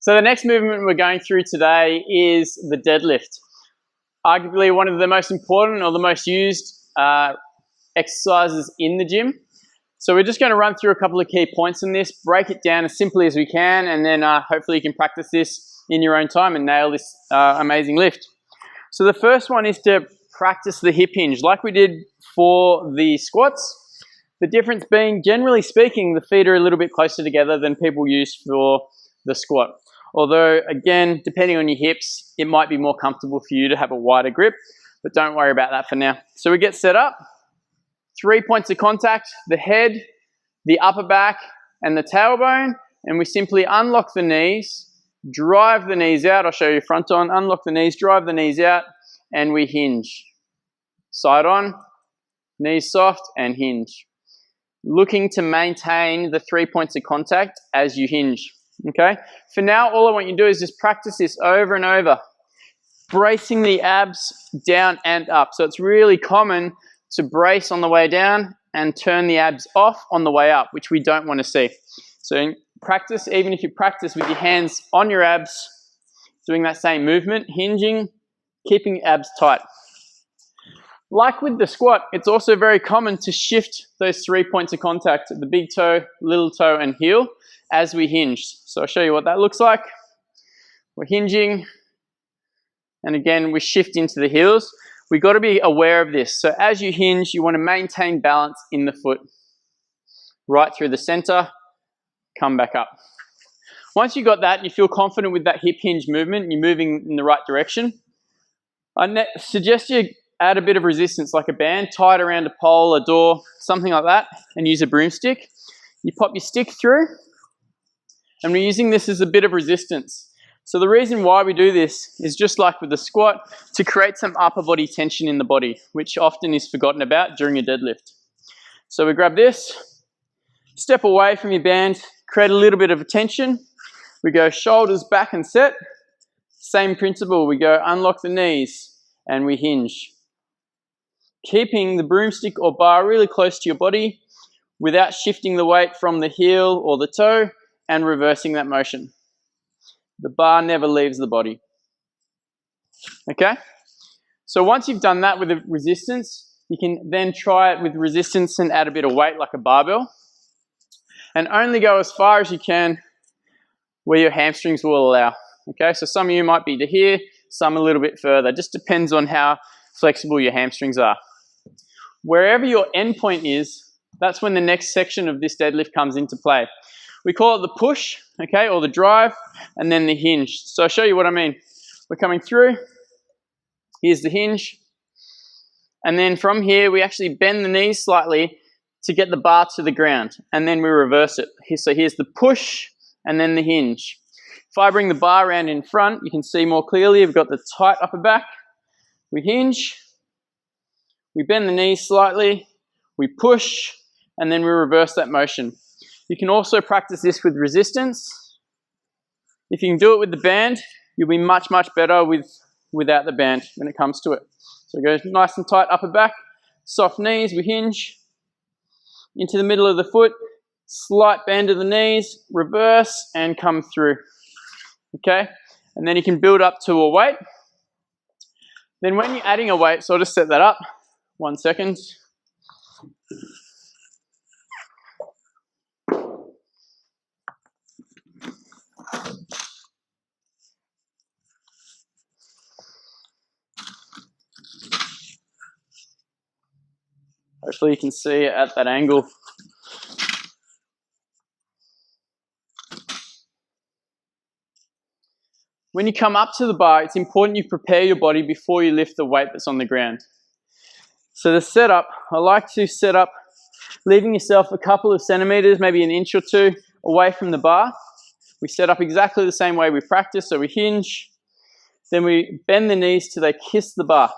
So the next movement we're going through today is the deadlift. Arguably one of the most important or the most used exercises in the gym. So we're just going to run through a couple of key points in this, break it down as simply as we can, and then hopefully you can practice this in your own time and nail this amazing lift. So the first one is to practice the hip hinge like we did for the squats. The difference being, generally speaking, the feet are a little bit closer together than people use for the squat. Although, again, depending on your hips, it might be more comfortable for you to have a wider grip, but don't worry about that for now. So we get set up, 3 points of contact, the head, the upper back, and the tailbone, and we simply unlock the knees, drive the knees out. I'll show you front on, unlock the knees, drive the knees out, and we hinge. Side on, knees soft, and hinge. Looking to maintain the 3 points of contact as you hinge, okay? For now, all I want you to do is just practice this over and over, bracing the abs down and up. So it's really common to brace on the way down and turn the abs off on the way up, which we don't want to see. So in practice, even if you practice with your hands on your abs, doing that same movement, hinging, keeping abs tight. Like with the squat, it's also very common to shift those 3 points of contact, the big toe, little toe, and heel, as we hinge. So I'll show you what that looks like. We're hinging, and again, we shift into the heels. We've got to be aware of this. So as you hinge, you want to maintain balance in the foot. Right through the center, come back up. Once you've got that, you feel confident with that hip hinge movement, you're moving in the right direction. I suggest you add a bit of resistance, like a band, tie it around a pole, a door, something like that, and use a broomstick. You pop your stick through, and we're using this as a bit of resistance. So the reason why we do this is just like with the squat, to create some upper body tension in the body, which often is forgotten about during a deadlift. So we grab this, step away from your band, create a little bit of a tension. We go shoulders back and set. Same principle, we go unlock the knees and we hinge. Keeping the broomstick or bar really close to your body without shifting the weight from the heel or the toe and reversing that motion. The bar never leaves the body. Okay? So once you've done that with the resistance, you can then try it with resistance and add a bit of weight like a barbell. And only go as far as you can where your hamstrings will allow. Okay? So some of you might be to here, some a little bit further. Just depends on how flexible your hamstrings are. Wherever your end point is, that's when the next section of this deadlift comes into play. We call it the push, okay, or the drive, and then the hinge. So I'll show you what I mean. We're coming through. Here's the hinge. And then from here, we actually bend the knees slightly to get the bar to the ground, and then we reverse it. So here's the push, and then the hinge. If I bring the bar around in front, you can see more clearly. We've got the tight upper back. We hinge. We bend the knees slightly. We push, and then we reverse that motion. You can also practice this with resistance. If you can do it with the band, you'll be much, much better without the band when it comes to it. So go nice and tight upper back, soft knees, we hinge. Into the middle of the foot, slight bend of the knees, reverse, and come through. Okay? And then you can build up to a weight. Then when you're adding a weight, so I'll just set that up. 1 second. Hopefully you can see it at that angle. When you come up to the bar, it's important you prepare your body before you lift the weight that's on the ground. So the setup, I like to set up, leaving yourself a couple of centimeters, maybe an inch or two away from the bar. We set up exactly the same way we practice, so we hinge, then we bend the knees till they kiss the bar.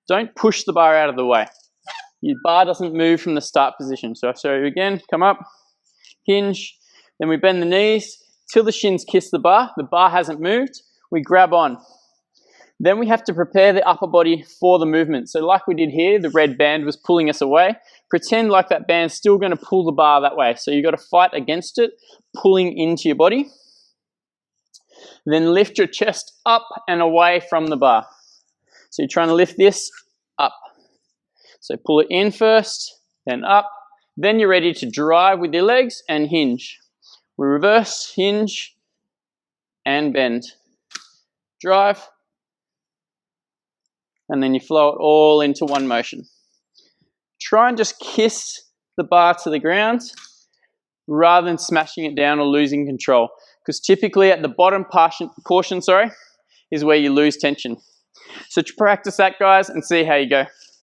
Don't push the bar out of the way. Your bar doesn't move from the start position. So I'll show you again, come up, hinge, then we bend the knees till the shins kiss the bar hasn't moved, we grab on. Then we have to prepare the upper body for the movement. So like we did here, the red band was pulling us away. Pretend like that band's still going to pull the bar that way. So you've got to fight against it, pulling into your body. Then lift your chest up and away from the bar. So you're trying to lift this up. So pull it in first, then up. Then you're ready to drive with your legs and hinge. We reverse, hinge, and bend. Drive. And then you flow it all into one motion. Try and just kiss the bar to the ground rather than smashing it down or losing control. Because typically at the bottom portion, is where you lose tension. So practice that, guys, and see how you go.